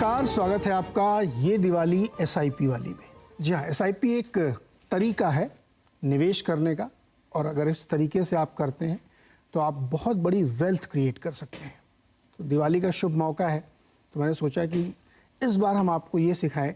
नमस्कार, स्वागत है आपका ये दिवाली एसआईपी वाली में। जी हाँ, एसआईपी एक तरीका है निवेश करने का, और अगर इस तरीके से आप करते हैं तो आप बहुत बड़ी वेल्थ क्रिएट कर सकते हैं। तो दिवाली का शुभ मौका है, तो मैंने सोचा कि इस बार हम आपको ये सिखाएं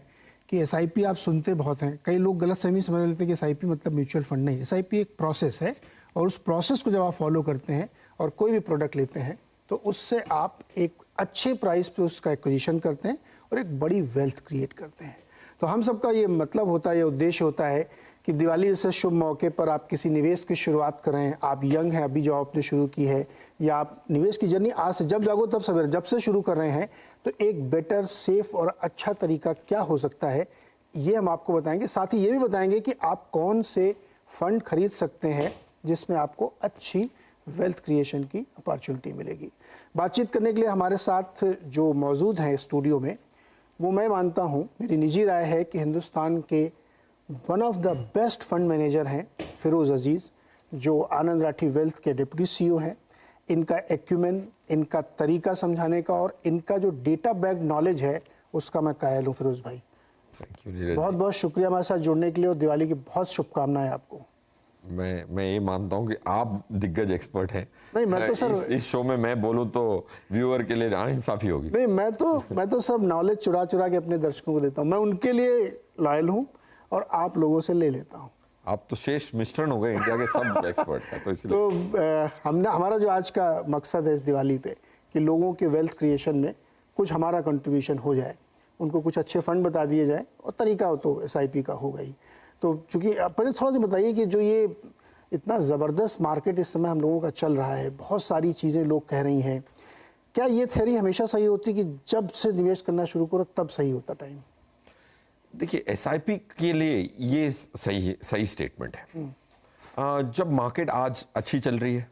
कि एसआईपी आप सुनते बहुत हैं, कई लोग गलतफहमी समझ लेते हैं कि एसआईपी मतलब म्यूचुअल फंड। नहीं, एसआईपी एक प्रोसेस है, और उस प्रोसेस को जब आप फॉलो करते हैं और कोई भी प्रोडक्ट लेते हैं तो उससे आप एक अच्छे प्राइस पे उसका एक्विजिशन करते हैं और एक बड़ी वेल्थ क्रिएट करते हैं। तो हम सबका ये मतलब होता है, ये उद्देश्य होता है कि दिवाली जैसे शुभ मौके पर आप किसी निवेश की शुरुआत करें। आप यंग हैं, अभी जॉब आपने शुरू की है, या आप निवेश की जर्नी आज से, जब जागो तब सवेरे, जब से शुरू कर रहे हैं, तो एक बेटर, सेफ और अच्छा तरीका क्या हो सकता है, ये हम आपको बताएंगे। साथ ही ये भी बताएंगे कि आप कौन से फंड खरीद सकते हैं जिसमें आपको अच्छी वेल्थ क्रिएशन की अपॉर्चुनिटी मिलेगी। बातचीत करने के लिए हमारे साथ जो मौजूद हैं स्टूडियो में, वो मैं मानता हूँ, मेरी निजी राय है कि हिंदुस्तान के one of the best fund manager हैं फिरोज़ अजीज़, जो आनंद राठी वेल्थ के डिप्टी सीईओ हैं। इनका एक्यूमेन, इनका तरीका समझाने का और इनका जो डेटा बैक नॉलेज है, उसका मैं कायल हूँ। फिरोज़ भाई, बहुत बहुत शुक्रिया हमारे साथ जुड़ने के लिए, और दिवाली की बहुत शुभकामनाएं आपको। मैं ये मानता हूँ कि आप दिग्गज एक्सपर्ट हैं। नहीं, मैं तो सर इस शो में मैं बोलूँ तो व्यूअर के लिए नाइंसाफी होगी। नहीं, मैं तो सब नॉलेज चुरा के अपने दर्शकों को देता हूँ। मैं उनके लिए लॉयल हूँ और आप लोगों से ले लेता हूँ। आप तो शेष मिश्रण हो गए इंडिया के सब एक्सपर्ट हैं, तो इसलिए तो हमारा जो आज का मकसद है इस दिवाली पे, कि लोगों के वेल्थ क्रिएशन में कुछ हमारा कंट्रीब्यूशन हो जाए, उनको कुछ अच्छे फंड बता दिए जाए, और तरीका हो तो एसआईपी का होगा ही। तो चूंकि पहले थोड़ा सा बताइए कि जो ये इतना ज़बरदस्त मार्केट इस समय हम लोगों का चल रहा है, बहुत सारी चीज़ें लोग कह रही हैं, क्या ये थ्योरी हमेशा सही होती कि जब से निवेश करना शुरू करो तब सही होता टाइम? देखिए, एसआईपी के लिए ये सही स्टेटमेंट है। जब मार्केट आज अच्छी चल रही है,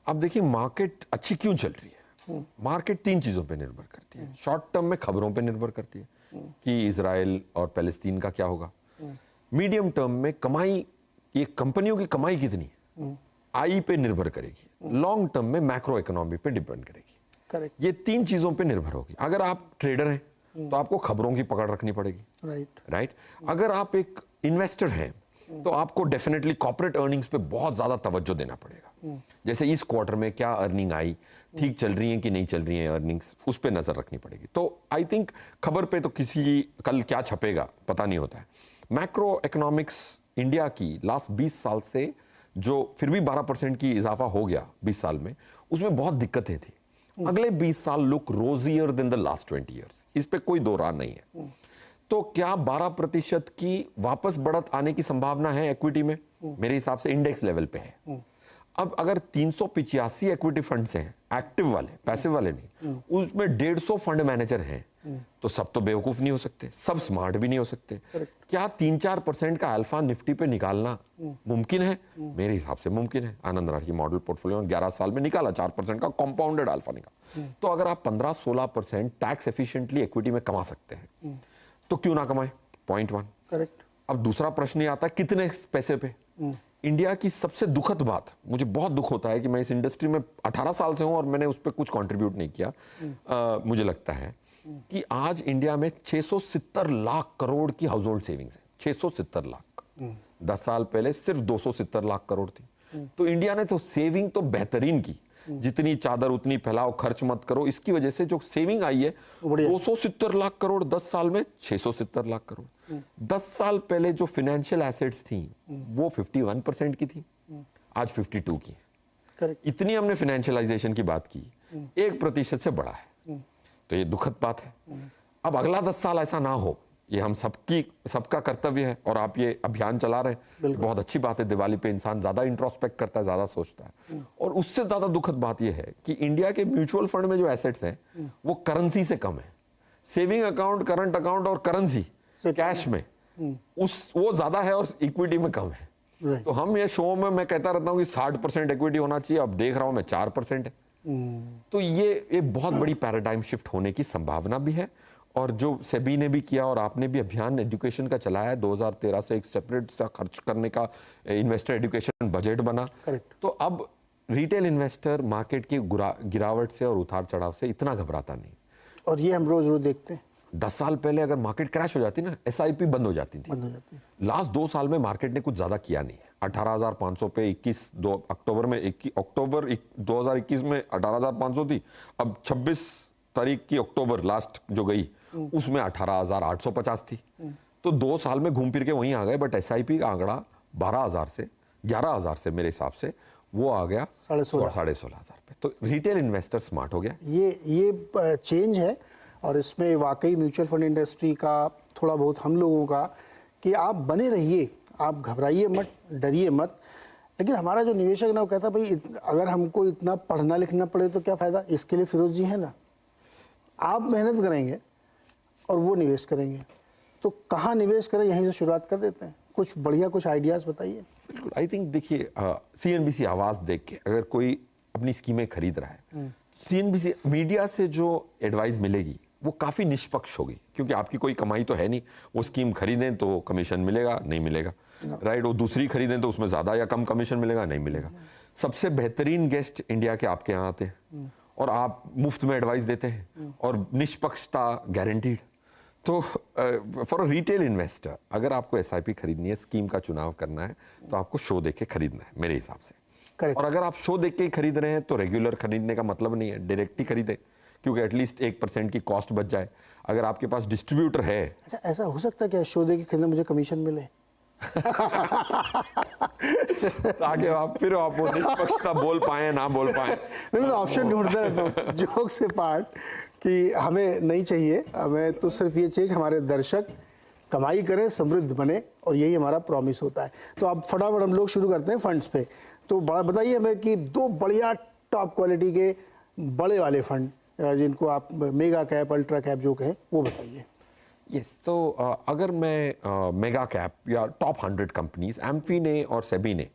अब देखिए मार्केट अच्छी क्यों चल रही है। मार्केट तीन चीज़ों पे निर्भर करती है। शॉर्ट टर्म में खबरों पे निर्भर करती है कि इजराइल और पैलेस्तीन का क्या होगा। मीडियम टर्म में कमाई, ये कंपनियों की कमाई कितनी है, आई पे निर्भर करेगी। लॉन्ग टर्म में मैक्रो इकोनॉमी पे डिपेंड करेगी। करेक्ट। ये तीन चीजों पे निर्भर होगी। अगर आप ट्रेडर हैं तो आपको खबरों की पकड़ रखनी पड़ेगी। राइट। अगर आप एक इन्वेस्टर हैं तो आपको डेफिनेटली कॉर्पोरेट अर्निंग्स पे बहुत ज्यादा तवज्जो देना पड़ेगा। जैसे इस क्वार्टर में क्या अर्निंग आई, ठीक चल रही है कि नहीं चल रही है अर्निंग्स, उस पर नजर रखनी पड़ेगी। तो आई थिंक खबर पे तो किसी कल क्या छपेगा पता नहीं होता है। मैक्रो इकोनॉमिक्स इंडिया की लास्ट 20 साल से जो फिर भी 12% की इजाफा हो गया 20 साल में, उसमें बहुत दिक्कतें थी। अगले 20 साल look rosier then the last 20 years, इस पे कोई दो राय नहीं है। तो क्या 12% की वापस बढ़त आने की संभावना है इक्विटी में? मेरे हिसाब से इंडेक्स लेवल पे है। अब अगर 385 इक्विटी फंड्स हैं, एक्टिव वाले, पैसिव वाले नहीं, उसमें 150 फंड मैनेजर हैं, तो सब तो बेवकूफ नहीं हो सकते, सब स्मार्ट भी नहीं हो सकते। क्या 3-4% का अल्फा निफ्टी पे निकालना मुमकिन है? मेरे हिसाब से मुमकिन है। आनंद राठी मॉडल पोर्टफोलियो में 11 साल में निकाला 4% का कॉम्पाउंडेड अल्फा निकाला। तो अगर आप 15-16% टैक्स एफिशिएंटली इक्विटी में कमा सकते हैं तो क्यों ना कमाए? पॉइंट 1। करेक्ट। अब दूसरा प्रश्न ये आता है कितने पैसे पे। इंडिया की सबसे दुखद बात, मुझे बहुत दुख होता है कि मैं इस इंडस्ट्री में 18 साल से हूं और मैंने उस पर कुछ कंट्रीब्यूट नहीं किया। मुझे लगता है कि आज इंडिया में 670 लाख करोड़ की हाउस होल्ड सेविंग्स है। 670 लाख। 10 साल पहले सिर्फ 270 लाख करोड़ थी। तो इंडिया ने तो सेविंग तो बेहतरीन की, जितनी चादर उतनी फैलाओ, खर्च मत करो। इसकी वजह से जो सेविंग आई है 270 लाख करोड़, 10 साल में 670 लाख करोड़। 10 साल पहले जो फाइनेंशियल एसेट्स थी वो 51% की थी, आज 52 की है। करेक्ट। इतनी हमने फाइनेंशियलाइजेशन की बात की, 1% से बढ़ा है। तो ये दुखद बात है। अब अगला 10 साल ऐसा ना हो, ये हम सबका कर्तव्य है, और आप ये अभियान चला रहे हैं, बहुत अच्छी बात है। दिवाली पे इंसान ज्यादा इंट्रोस्पेक्ट करता है, ज्यादा सोचता है। और उससे ज्यादा दुखद बात यह है कि इंडिया के म्यूचुअल फंड में जो एसेट्स हैं वो करेंसी से कम है। सेविंग अकाउंट, करंट अकाउंट और करेंसी कैश में वो ज्यादा है और इक्विटी में कम है। तो हम ये शो में मैं कहता रहता हूँ कि 60% इक्विटी होना चाहिए, अब देख रहा हूं मैं 4% है। तो ये बहुत बड़ी पैराडाइम शिफ्ट होने की संभावना भी है। और जो सेबी ने भी किया और आपने भी अभियान एजुकेशन का चलाया है, 2013 से एक सेपरेट सा खर्च करने का इन्वेस्टर एजुकेशन बजट बना। तो अब रिटेल इन्वेस्टर मार्केट की गिरावट से और उतार चढ़ाव से इतना घबराता नहीं। और ये हम रोज रोज देखते हैं। 10 साल पहले अगर मार्केट क्रैश हो जाती ना, एसआईपी बंद हो जाती थी। लास्ट 2 साल में मार्केट ने कुछ ज्यादा किया नहीं है। 18,500 पे 2021 में 18,500 थी। अब 26 तारीख की अक्टूबर लास्ट जो गई उसमें 18,850 थी। तो 2 साल में घूम फिर के वहीं आ गए। बट एसआईपी का आंकड़ा 12,000 से 11,000 से मेरे हिसाब से वो आ गया 16,500 पे। तो रिटेल इन्वेस्टर स्मार्ट हो गया। ये चेंज है और इसमें वाकई म्यूचुअल फंड इंडस्ट्री का थोड़ा बहुत हम लोगों का कि आप बने रहिए, आप घबराइए मत, डरिए मत। लेकिन हमारा जो निवेशक है ना वो कहता है भाई अगर हमको इतना पढ़ना लिखना पड़े तो क्या फ़ायदा, इसके लिए फिरोज जी है ना। आप मेहनत करेंगे और वो निवेश करेंगे, तो कहाँ निवेश करें यहीं से शुरुआत कर देते हैं। कुछ बढ़िया कुछ आइडियाज़ बताइए। बिल्कुल, आई थिंक देखिए सीएनबीसी आवाज़ देख के अगर कोई अपनी स्कीमें खरीद रहा है, सीएनबीसी मीडिया से जो एडवाइस मिलेगी वो काफ़ी निष्पक्ष होगी, क्योंकि आपकी कोई कमाई तो है नहीं। वो स्कीम खरीदें तो कमीशन मिलेगा नहीं मिलेगा, राइट। वो दूसरी खरीदें तो उसमें ज़्यादा या कम कमीशन मिलेगा नहीं मिलेगा। सबसे बेहतरीन गेस्ट इंडिया के आपके यहाँ आते हैं और आप मुफ्त में एडवाइस देते हैं और निष्पक्षता गारंटीड। तो फॉर अ रिटेल इन्वेस्टर अगर आपको एसआईपी खरीदनी है, स्कीम का चुनाव करना है, तो आपको शो देख के खरीदना है मेरे हिसाब से। Correct. और अगर आप शो देख के ही खरीद रहे हैं तो रेगुलर खरीदने का मतलब नहीं है, डायरेक्ट ही खरीदें, क्योंकि एटलीस्ट 1% की कॉस्ट बच जाए। अगर आपके पास डिस्ट्रीब्यूटर है। अच्छा, ऐसा हो सकता है क्या शो देख के खरीदने मुझे कमीशन मिले? ताकि आप फिर आप वो निष्पक्षता बोल पाए ना बोल पाए। नहीं, तो ऑप्शन ढूंढता रहता हूँ जोक से पार्ट कि हमें नहीं चाहिए, हमें तो सिर्फ ये चाहिए कि हमारे दर्शक कमाई करें, समृद्ध बने, और यही हमारा प्रॉमिस होता है। तो अब फटाफट हम लोग शुरू करते हैं फंड्स पे। तो बताइए हमें कि 2 बढ़िया टॉप क्वालिटी के बड़े वाले फंड जिनको आप मेगा कैप अल्ट्रा कैप जो कहें वो बताइए। यस, तो अगर मैं मेगा कैप या टॉप 100 कंपनीज, एम्फी ने और सेबी ने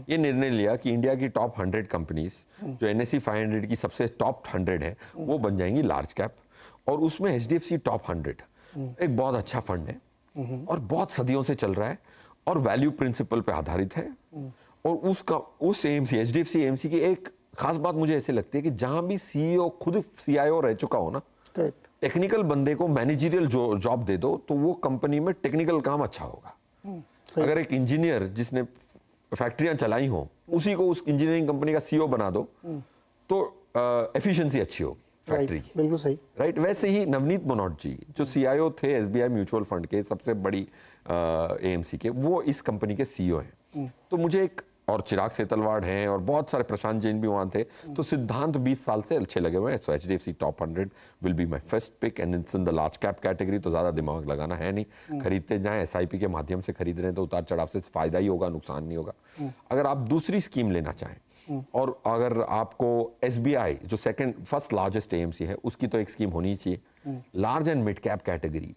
ये निर्णय लिया कि इंडिया की टॉप 100 कंपनीज जो NSE 500 की सबसे टॉप 100 है वो बन जाएंगी लार्ज कैप, और उसमें HDFC टॉप 100 एक बहुत अच्छा फंड है और बहुत सदियों से चल रहा है और वैल्यू प्रिंसिपल पे आधारित है। और उस AMC HDFC AMC की एक खास बात मुझे ऐसे लगती है कि जहां भी CEO खुद CIO रह चुका हो ना, करेक्ट, टेक्निकल बंदे को मैनेजरियल जॉब दे दो तो वो कंपनी में टेक्निकल काम अच्छा होगा। अगर एक इंजीनियर जिसने फैक्ट्रियां चलाई हो उसी को उस इंजीनियरिंग कंपनी का CEO बना दो तो एफिशिएंसी अच्छी होगी फैक्ट्री की। बिल्कुल सही, राइट। वैसे ही नवनीत मनोट जी जो CIO थे SBI म्यूचुअल फंड के सबसे बड़ी AMC के, वो इस कंपनी के CEO हैं। तो मुझे एक, और चिराग सेतलवाड़ हैं और बहुत सारे, प्रशांत जैन भी वहाँ थे, तो सिद्धांत 20 साल से अच्छे लगे हुए हैं। So HDFC top 100 will be my first pick and it's in the large cap category. तो ज़्यादा दिमाग लगाना है नहीं, खरीदते जाएं। SIP के माध्यम से खरीद रहे हैं तो उतार चढ़ाव से फायदा ही होगा, नुकसान नहीं होगा। अगर आप दूसरी स्कीम लेना चाहें और अगर आपको SBI जो फर्स्ट लार्जेस्ट AMC है उसकी तो एक स्कीम होनी ही चाहिए। Large and mid cap category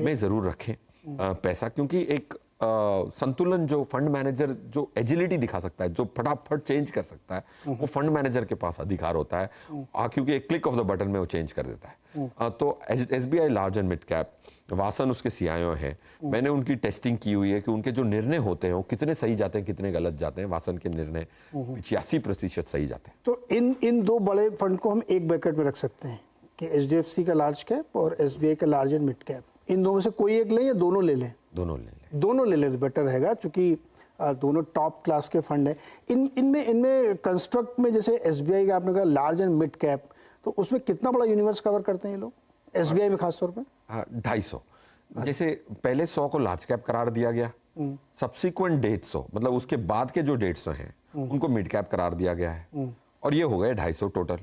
में ज़रूर रखें पैसा, क्योंकि एक संतुलन जो फंड मैनेजर जो एजिलिटी दिखा सकता है, जो फटाफट चेंज कर सकता है, वो फंड मैनेजर के पास अधिकार होता है, क्योंकि एक क्लिक ऑफ द बटन में वो चेंज कर देता है। तो SBI large and mid cap, Vasan उसके CIO हैं। मैंने उनकी टेस्टिंग की हुई है कि उनके जो निर्णय होते हैं वो कितने सही जाते हैं कितने गलत जाते हैं। वासन के निर्णय 85% सही जाते हैं। तो इन 2 बड़े फंड को हम एक बैकेट में रख सकते हैं कि HDFC का लार्ज कैप और SBI का लार्ज एंड मिड कैप। इन दो में से कोई एक लें या दोनों ले लें? दोनों ले लें तो बेटर रहेगा, क्योंकि दोनों टॉप क्लास के फंड हैं। इनमें कंस्ट्रक्ट में जैसे SBI का आपने कहा लार्ज एंड मिड कैप, तो उसमें कितना बड़ा यूनिवर्स कवर करते हैं ये लोग SBI में खासतौर पे? 250। जैसे पहले 100 को लार्ज कैप करार दिया गया, सब्सिक्वेंट 150 मतलब उसके बाद के जो 150 हैं उनको मिड कैप करार दिया गया है, और ये हो गए 250 टोटल।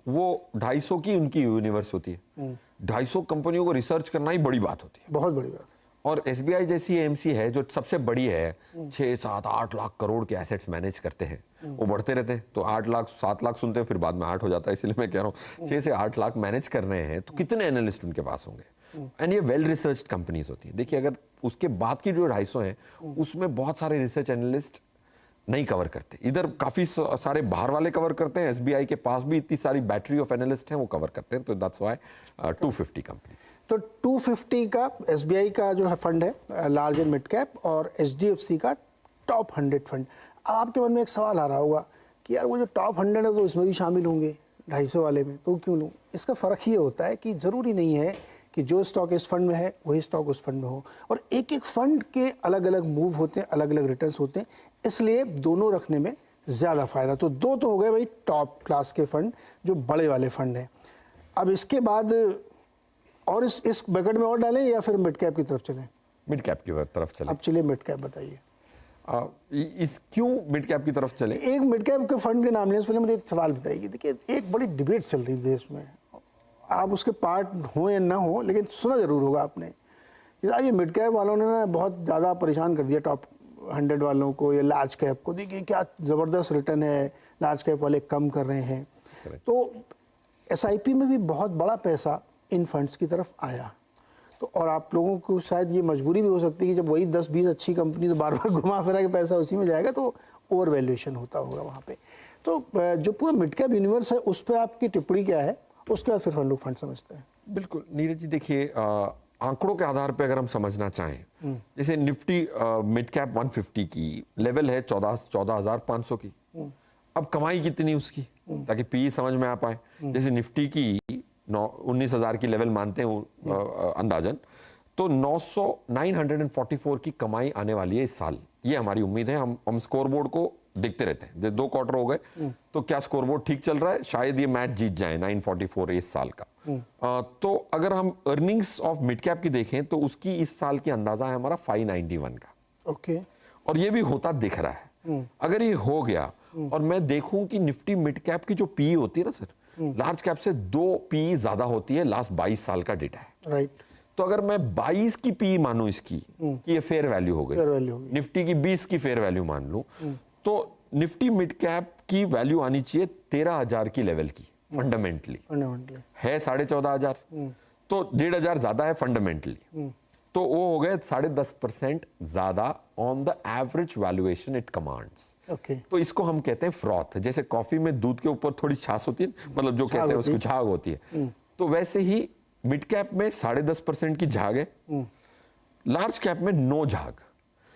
वो 250 की उनकी यूनिवर्स होती है। 250 कंपनियों को रिसर्च करना ही बड़ी बात होती है, बहुत बड़ी बात। और SBI जैसी AMC है जो सबसे बड़ी है, 6, 7, 8 लाख करोड़ के एसेट्स मैनेज करते हैं, वो बढ़ते रहते हैं। तो 8 लाख 7 लाख सुनते हैं, फिर बाद में 8 हो जाता है, इसलिए मैं कह रहा हूँ 6 से 8 लाख मैनेज कर रहे हैं, तो कितने एनालिस्ट उनके पास होंगे। एंड ये वेल रिसर्च कंपनीज होती है। देखिए, अगर उसके बाद की जो 250 हैं उसमें बहुत सारे रिसर्च एनालिस्ट नहीं कवर करते, इधर काफी सारे बाहर वाले कवर करते हैं। SBI के पास भी इतनी सारी बैटरी ऑफ एनालिस्ट हैं, वो कवर करते हैं। तो दैट्स व्हाई 250 कंपनीज। तो 250 का SBI का जो है फंड है लार्ज एंड मिड कैप, और HDFC का टॉप 100 फंड। अब आपके मन में एक सवाल आ रहा होगा कि यार वो जो टॉप 100 है तो इसमें भी शामिल होंगे, 250 वाले में, तो क्यों लूँ? इसका फ़र्क ये होता है कि ज़रूरी नहीं है कि जो स्टॉक इस फंड में है वही स्टॉक उस फंड में हो, और एक एक फंड के अलग अलग मूव होते हैं, अलग अलग रिटर्न्स होते हैं, इसलिए दोनों रखने में ज़्यादा फ़ायदा। तो दो तो हो गए भाई टॉप क्लास के फंड, जो बड़े वाले फंड हैं। अब इसके बाद और इस बकेट में और डालें या फिर मिड कैप की तरफ चलें? मिड कैप की तरफ चले। अब चलिए मिड कैप बताइए। इस क्यों मिड कैप की तरफ चले? एक मिड कैप के फंड के नाम लेने से पहले मुझे एक सवाल बताइए। देखिए, एक बड़ी डिबेट चल रही है देश में, आप उसके पार्ट हो या ना हो, लेकिन सुना जरूर होगा आपने कि ये मिड कैप वालों ने ना बहुत ज़्यादा परेशान कर दिया टॉप 100 वालों को या लार्ज कैप को। देखिए क्या ज़बरदस्त रिटर्न है, लार्ज कैप वाले कम कर रहे हैं। तो एसआईपी में भी बहुत बड़ा पैसा इन फंड्स की तरफ आया, तो और आप लोगों को शायद ये मजबूरी भी हो सकती है कि जब वही 10-20 अच्छी कंपनी तो बार बार घुमा फिरा के पैसा उसी में जाएगा, तो ओवर वैल्यूएशन होता होगा वहाँ पे। तो जो पूरा मिड कैप यूनिवर्स है उस पर आपकी टिप्पणी क्या है, उसके बाद फिर हम लोग फंड समझते हैं। बिल्कुल नीरज जी, देखिए आंकड़ों के आधार पे अगर हम समझना चाहें, जैसे निफ्टी मिड कैप 150 की लेवल है 14,500 की। अब कमाई कितनी उसकी, ताकि पी समझ में आ पाए। जैसे निफ्टी की 19,000 की लेवल मानते हैं अंदाजन, तो 944 की कमाई आने वाली है इस साल, ये हमारी उम्मीद है। हम स्कोरबोर्ड को देखते रहते हैं, जैसे 2 क्वार्टर हो गए तो क्या स्कोरबोर्ड ठीक चल रहा है, शायद ये मैच जीत जाए 944 इस साल का। तो अगर हम अर्निंग्स ऑफ मिड कैप की देखें तो उसकी इस साल की अंदाजा है हमारा 591 का। ओके। और ये भी होता दिख रहा है। अगर ये हो गया और मैं देखूं कि निफ्टी मिड कैप की जो पी होती है ना सर, लार्ज कैप से 2 पी ज्यादा होती है, लास्ट 22 साल का डेटा है। राइट। तो अगर मैं 22 की पी मानूं इसकी कि ये फेयर वैल्यू हो गई, निफ्टी की 20 की फेयर वैल्यू मान लूं, तो निफ्टी मिड कैप की वैल्यू आनी चाहिए 13,000 की लेवल की फंडामेंटली है 14,500, तो 1,500 ज्यादा है फंडामेंटली, तो वो हो गए 10.5% ज्यादा on the average valuation it commands. तो इसको हम कहते हैं फ्रॉथ। जैसे कॉफी में दूध के ऊपर थोड़ी छाछ होती है, मतलब जो कहते हैं उसको झाग होती है, तो वैसे ही मिड कैप में 10.5% की झाग है, लार्ज कैप में नो झाग,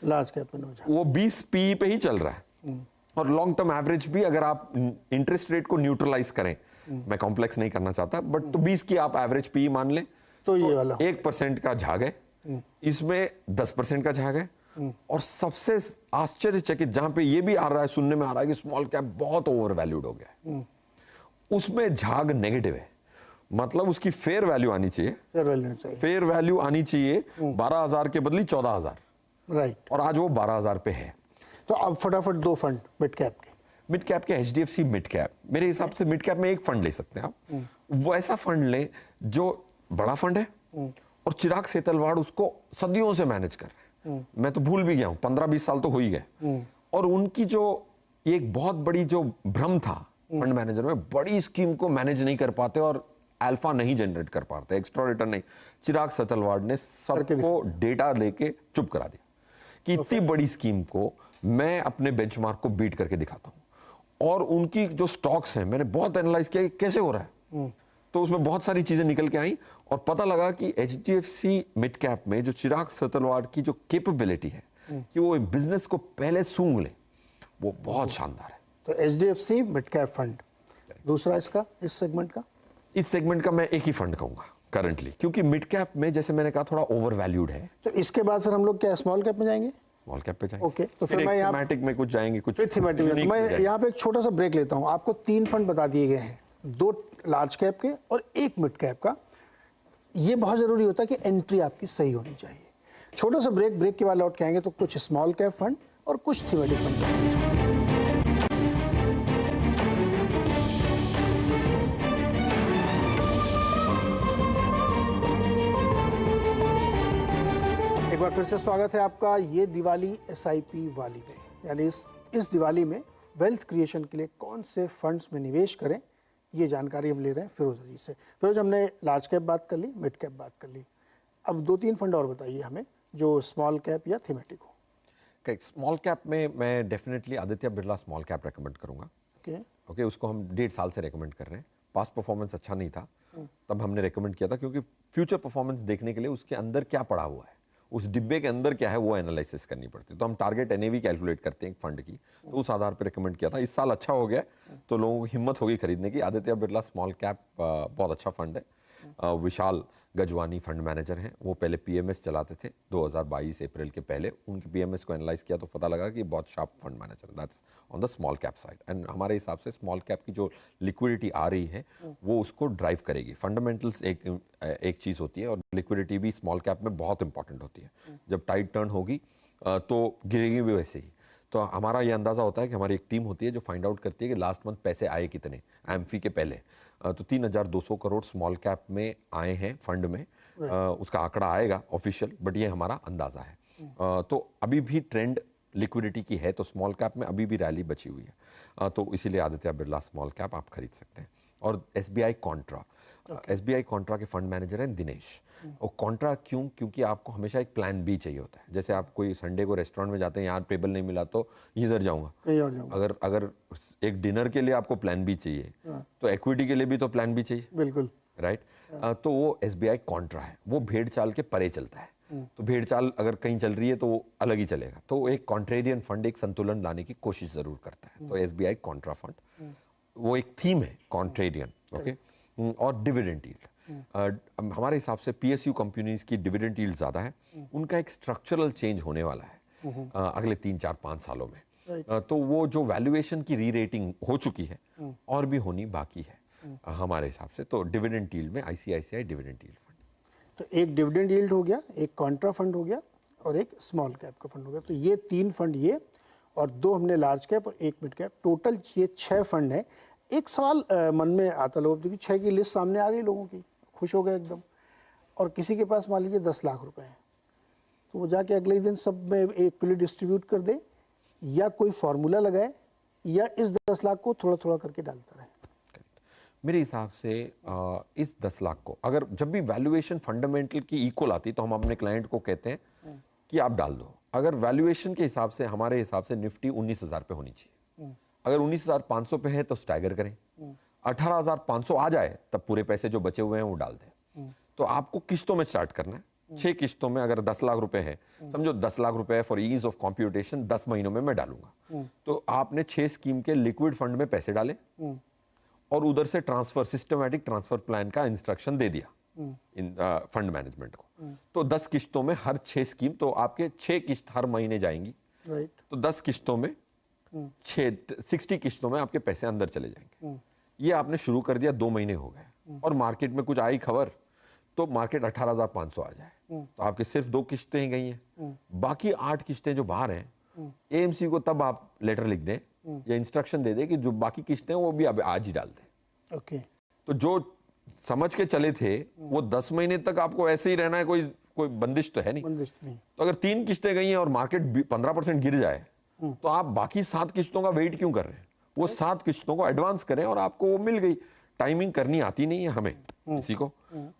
लार्ज कैप में नो झाग, वो 20 पी पे ही चल रहा है। और लॉन्ग टर्म एवरेज भी अगर आप इंटरेस्ट रेट को न्यूट्रलाइज करें, मैं कॉम्प्लेक्स नहीं करना चाहता, बट तो 20 की आप एवरेज पी मान लें तो ये वाला 1% का झाग है, इसमें 10% का झाग है। और सबसे आश्चर्यचकित जहां पे ये भी आ रहा है, सुनने में आ रहा है कि स्मॉल कैप बहुत ओवर वैल्यूड हो गया है, उसमें झाग नेगेटिव है, मतलब उसकी फेयर वैल्यू आनी चाहिए, फेयर वैल्यू आनी चाहिए 12,000 के बदले 14,000, राइट। और आज वो 12,000 पे है। तो अब फटाफट 2 फंड मिड कैप के HDFC मिड कैप, मेरे हिसाब से मिड कैप में एक फंड ले सकते हैं आप, वो ऐसा फंड लें जो बड़ा फंड है और चिराग सेतलवाड़ उसको सदियों से मैनेज कर रहे हैं। मैं तो भूल भी गया हूं, 15-20 साल तो हो ही गए। और उनकी जो एक बहुत बड़ी जो भ्रम था फंड मैनेजर में, बड़ी स्कीम को मैनेज नहीं कर पाते और अल्फा नहीं जनरेट कर पाते, एक्स्ट्रा रिटर्न नहीं, चिराग सेतलवाड़ ने सबको डेटा लेके चुप करा दिया कि इतनी बड़ी स्कीम को मैं अपने बेंचमार्क को बीट करके दिखाता हूं। और उनकी जो स्टॉक्स हैं, मैंने बहुत एनालाइज किया कि कैसे हो रहा है, तो उसमें बहुत सारी चीजें निकल के आई और पता लगा कि HDFC मिड कैप में जो चिराग सेतलवाड़ की जो कैपेबिलिटी है कि वो बिजनेस को पहले सूंघ ले, वो बहुत शानदार है। तो HDFC मिड कैप फंड। दूसरा इसका, इस सेगमेंट का मैं एक ही फंड कहूंगा करंटली, क्योंकि मिड कैप में जैसे मैंने कहा थोड़ा ओवर वैल्यूड है। तो इसके बाद फिर हम लोग क्या स्मॉल कैप में जाएंगे? स्मॉल कैप पे जाएंगे। ओके, तो फिर मैं यहाँ थीमेटिक में कुछ जाएंगे, कुछ थीमेटिक में। मैं यहाँ पे एक छोटा सा ब्रेक लेता हूँ। आपको 3 फंड बता दिए गए हैं, 2 लार्ज कैप के और 1 मिड कैप का। ये बहुत जरूरी होता है कि एंट्री आपकी सही होनी चाहिए। छोटा सा ब्रेक के बाद लौट के आएंगे तो कुछ स्मॉल कैप फंड और कुछ थीमेटिक फंड। एक बार फिर से स्वागत है आपका। ये दिवाली SIP वाली में, यानी इस दिवाली में वेल्थ क्रिएशन के लिए कौन से फंड्स में निवेश करें, ये जानकारी हम ले रहे हैं फिरोज जी से। फिरोज, हमने लार्ज कैप बात कर ली, मिड कैप बात कर ली, अब 2-3 फंड और बताइए हमें जो स्मॉल कैप या थीमेटिक हो। स्मॉल कैप में मैं definitely Aditya Birla small cap recommend करूंगा। ओके, उसको हम 1.5 साल से रेकमेंड कर रहे हैं। पास्ट परफॉर्मेंस अच्छा नहीं था, तब हमने रेकमेंड किया था, क्योंकि फ्यूचर परफॉर्मेंस देखने के लिए उसके अंदर क्या पड़ा हुआ है, उस डिब्बे के अंदर क्या है वो एनालिसिस करनी पड़ती है। तो हम टारगेट एनएवी कैलकुलेट करते हैं एक फंड की, तो उस आधार पर रिकमेंड किया था। इस साल अच्छा हो गया तो लोगों की हिम्मत होगी खरीदने की। आदित्य बिरला स्मॉल कैप बहुत अच्छा फंड है। विशाल गजवानी फंड मैनेजर हैं, वो पहले पीएमएस चलाते थे 2022 अप्रैल के पहले। उनके पीएमएस को एनालाइज किया तो पता लगा कि बहुत sharp fund manager, that's on the small cap side. And हमारे हिसाब से स्मॉल कैप की जो लिक्विडिटी आ रही है वो उसको ड्राइव करेगी। फंडामेंटल्स एक चीज़ होती है और लिक्विडिटी भी स्मॉल कैप में बहुत इंपॉर्टेंट होती है। जब टाइट टर्न होगी तो गिरेगी भी वैसे ही। तो हमारा ये अंदाज़ा होता है कि हमारी एक टीम होती है जो फाइंड आउट करती है कि लास्ट मंथ पैसे आए कितने एम्फी के पहले। तो 3,200 करोड़ स्मॉल कैप में आए हैं फंड में। उसका आंकड़ा आएगा ऑफिशियल, बट ये हमारा अंदाज़ा है। तो अभी भी ट्रेंड लिक्विडिटी की है, तो स्मॉल कैप में अभी भी रैली बची हुई है। तो इसीलिए आदित्य बिरला स्मॉल कैप आप खरीद सकते हैं। और एसबीआई कॉन्ट्रा, एसबीआई कॉन्ट्रा के फंड मैनेजर हैं दिनेश। और कॉन्ट्रा क्यों? क्योंकि आपको हमेशा एक प्लान बी चाहिए होता है। जैसे आप कोई संडे को रेस्टोरेंट में जाते हैं, यार टेबल नहीं मिला तो इधर जाऊंगा, कहीं और जाऊंगा। अगर एक डिनर के लिए आपको प्लान बी चाहिए तो इक्विटी के लिए भी तो प्लान बी चाहिए, बिल्कुल राइट। तो वो एसबीआई कॉन्ट्रा है, वो भेड़ चाल के परे चलता है। तो भेड़ चाल अगर कहीं चल रही है तो वो अलग ही चलेगा। तो एक कॉन्ट्रेरियन फंड एक संतुलन लाने की कोशिश जरूर करता है। तो एसबीआई कॉन्ट्रा फंड वो एक थीम है, कॉन्ट्रेरियन, ओके। और डिविडेंड यील्ड, हमारे हिसाब से पीएसयू कंपनीज की डिविडेंड यील्ड ज़्यादा है। उनका एक स्ट्रक्चरल चेंज होने वाला है अगले 3, 4, 5 सालों में। तो वो जो वैल्यूएशन की री रेटिंग हो चुकी है और भी होनी बाकी है हमारे हिसाब से। तो डिविडेंड यील्ड में आईसीआईसीआई डिविडेंड यील्ड फंड। तो एक डिविडेंड यील्ड हो गया, एक कॉन्ट्रा फंड हो गया और एक स्मॉल कैप का फंड हो गया। तो ये 3 फंड ये, और 2 हमने लार्ज कैप और 1 मिड कैप, टोटल ये 6 फंड है। एक सवाल मन में आता लोगों, क्योंकि 6 की लिस्ट सामने आ गई, लोगों की खुश हो गए एकदम। और किसी के पास मान लीजिए 10 लाख रुपए हैं, तो वो जाके अगले दिन सब में इक्वली डिस्ट्रीब्यूट कर दे, या कोई फार्मूला लगाए, या इस 10 लाख को थोड़ा थोड़ा करके डालता रहे। मेरे हिसाब से इस 10 लाख को अगर जब भी वैल्यूएशन फंडामेंटल की इक्वल आती तो हम अपने क्लाइंट को कहते हैं कि आप डाल दो। अगर वैल्यूएशन के हिसाब से, हमारे हिसाब से निफ्टी 19,000 पे होनी चाहिए। अगर 19,500 पे है तो स्टैगर करें। 18,500 आ जाए तब पूरे पैसे जो बचे हुए हैं वो डाल दें। तो आपको किस्तों में स्टार्ट करना है, 6 किस्तों में। अगर 10 लाख रुपए है, समझो 10 लाख रुपए फॉर ईज ऑफ कंप्यूटेशन 10 महीनों में मैं डालूंगा। तो आपने 6 स्कीम के लिक्विड फंड में पैसे डाले और उधर से ट्रांसफर, सिस्टमैटिक ट्रांसफर प्लान का इंस्ट्रक्शन दे दिया इन फंड मैनेजमेंट को। तो 10 किस्तों में हर 6 स्कीम, तो आपके 6 किस्त हर महीने जाएंगी। तो 10 किस्तों में 60 किस्तों में आपके पैसे अंदर चले जाएंगे। ये आपने शुरू कर दिया, 2 महीने हो गए और मार्केट में कुछ आई खबर तो मार्केट 18,500 आ जाए, तो आपके सिर्फ 2 किस्तें ही गई हैं। बाकी 8 किस्तें जो बाहर हैं, एएमसी को तब आप लेटर लिख दें या इंस्ट्रक्शन दे दें कि जो बाकी किस्तें हैं वो भी अब आज ही डाल दें। ओके। तो जो समझ के चले थे वो 10 महीने तक आपको ऐसे ही रहना है, कोई बंदिश तो है नहीं। बंदिश नहीं। तो अगर 3 किस्तें गई हैं और मार्केट 15% गिर जाए तो आप बाकी 7 किस्तों का वेट क्यों कर रहे हैं? वो 7 किस्तों को एडवांस करें और आपको वो मिल गई। टाइमिंग करनी आती नहीं है हमें किसी को,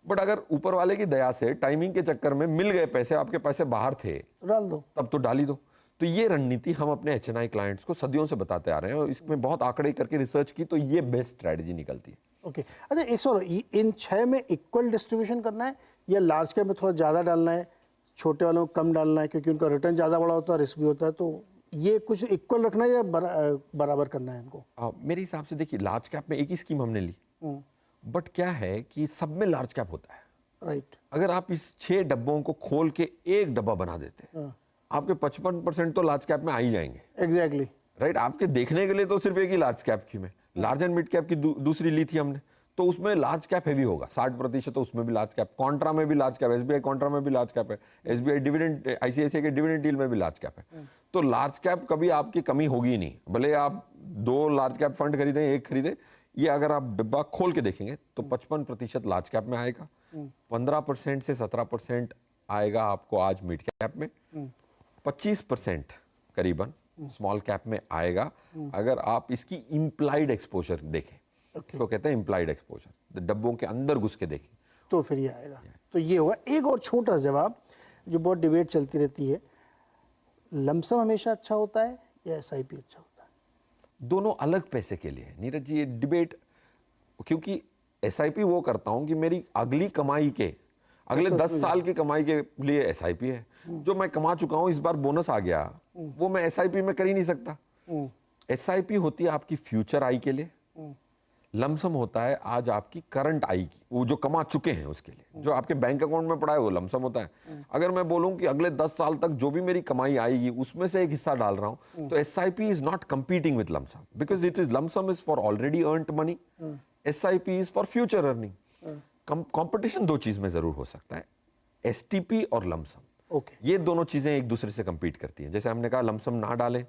बट अगर ऊपर वाले की दया से टाइमिंग के चक्कर में मिल गए पैसे, आपके पैसे बाहर थे, डाल दो, तब तो डाल ही दो। तो ये रणनीति हम अपने एचएनआई क्लाइंट्स को सदियों से बताते आ रहे हैं और इसमें बहुत आंकड़े करके रिसर्च की तो ये बेस्ट स्ट्रेटजी निकलती है। ओके। अच्छा, एक सवाल, इन 6 में इक्वल डिस्ट्रीब्यूशन करना है या लार्ज कैप में थोड़ा ज़्यादा डालना है, छोटे वालों में कम डालना है, क्योंकि उनका रिटर्न ज़्यादा बड़ा होता है, रिस्क भी होता है, तो ये कुछ इक्वल रखना है या बराबर करना है इनको? मेरे हिसाब से देखिए, लार्ज कैप में एक ही स्कीम हमने ली, बट क्या है कि सब में लार्ज कैप होता है। राइट। अगर आप इस 6 डब्बों को खोल के एक डब्बा बना देते हैं, आपके 55% तो लार्ज कैप में आ ही जाएंगे। Exactly, right. आपके देखने के लिए तो सिर्फ एक ही लार्ज कैप की में, लार्ज एंड मिड कैप की दूसरी ली थी हमने, तो उसमें लार्ज कैप हैवी होगा 60%, तो उसमें भी लार्ज कैप, कॉन्ट्रा में भी लार्ज कैप, एसबीआई कॉन्ट्रा में भी लार्ज कैप है, एसबीआई डिविडेंड, आईसीआईसीआई के डिविडेंड डील में भी लार्ज कैप है। तो लार्ज कैप कभी आपकी कमी होगी ही नहीं, भले आप 2 लार्ज कैप फंड खरीदें, 1 खरीदें, ये अगर आप डिब्बा खोल के देखेंगे तो 55% लार्ज कैप में आएगा, 15% से 17% आएगा आपको आज मिड कैप में, 25% करीबन स्मॉल कैप में आएगा। अगर आप इसकी इम्प्लाइड एक्सपोजर देखें, इसको कहते हैं इम्प्लाइड एक्सपोजर, डब्बों के अंदर घुस के देखें, तो फिर ये आएगा। तो ये होगा। एक और छोटा जवाब जो बहुत डिबेट चलती रहती है, लमसम हमेशा अच्छा होता है या एसआईपी अच्छा होता है? दोनों अलग पैसे के लिए नीरज जी, ये डिबेट, क्योंकि एसआईपी वो करता हूं कि मेरी अगली कमाई के अगले 10 साल की कमाई के लिए एसआईपी है। जो मैं कमा चुका हूं, इस बार बोनस आ गया, वो मैं एसआईपी में कर ही नहीं सकता। एसआईपी होती है आपकी फ्यूचर आई के लिए, लमसम होता है आज आपकी करंट आई की, वो जो कमा चुके हैं उसके लिए। जो आपके बैंक अकाउंट में पड़ा है वो लमसम होता है। अगर मैं बोलूं कि अगले 10 साल तक जो भी मेरी कमाई आएगी उसमें से एक हिस्सा डाल रहा हूं, तो SIP is not competing with lump sum, because it is lump sum is for already earned money, SIP is for future earning. Competition दो चीज में जरूर हो सकता है, एसटीपी और लमसम। ये दोनों चीजें एक दूसरे से कंपीट करती हैं। जैसे हमने कहा लमसम ना डालें,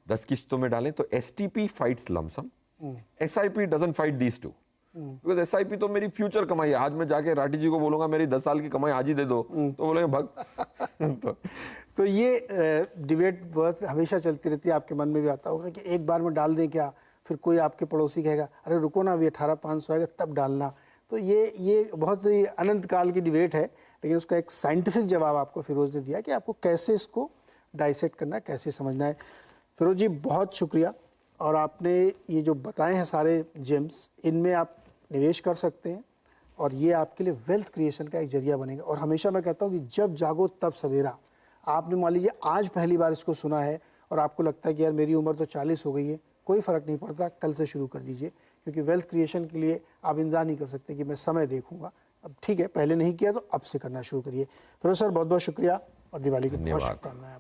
10 किश्तों में डालें, तो STP fights lump sum, SIP doesn't fight these two, because SIP तो मेरी फ्यूचर कमाई है। आज मैं जाके राठी जी को बोलूंगा मेरी 10 साल की कमाई आज ही दे दो, तो बोलेंगे भग। तो ये डिबेट बहुत हमेशा चलती रहती है, आपके मन में भी आता होगा कि एक बार में डाल दें क्या, फिर कोई आपके पड़ोसी कहेगा अरे रुको ना, अभी 18,500 आएगा तब डालना। तो ये बहुत ही अनंत काल की डिबेट है, लेकिन उसका एक साइंटिफिक जवाब आपको फिरोज ने दिया कि आपको कैसे इसको डाइसेक्ट करना है, कैसे समझना है। फिरोज जी बहुत शुक्रिया, और आपने ये जो बताए हैं सारे जेम्स, इनमें आप निवेश कर सकते हैं और ये आपके लिए वेल्थ क्रिएशन का एक जरिया बनेगा। और हमेशा मैं कहता हूँ कि जब जागो तब सवेरा। आपने मान लीजिए आज पहली बार इसको सुना है और आपको लगता है कि यार मेरी उम्र तो 40 हो गई है, कोई फ़र्क नहीं पड़ता, कल से शुरू कर दीजिए, क्योंकि वेल्थ क्रिएशन के लिए आप इंतज़ार नहीं कर सकते कि मैं समय देखूंगा। अब ठीक है, पहले नहीं किया तो अब से करना शुरू करिए। फिरोज सर बहुत बहुत शुक्रिया और दिवाली की बहुत शुभकामनाएं।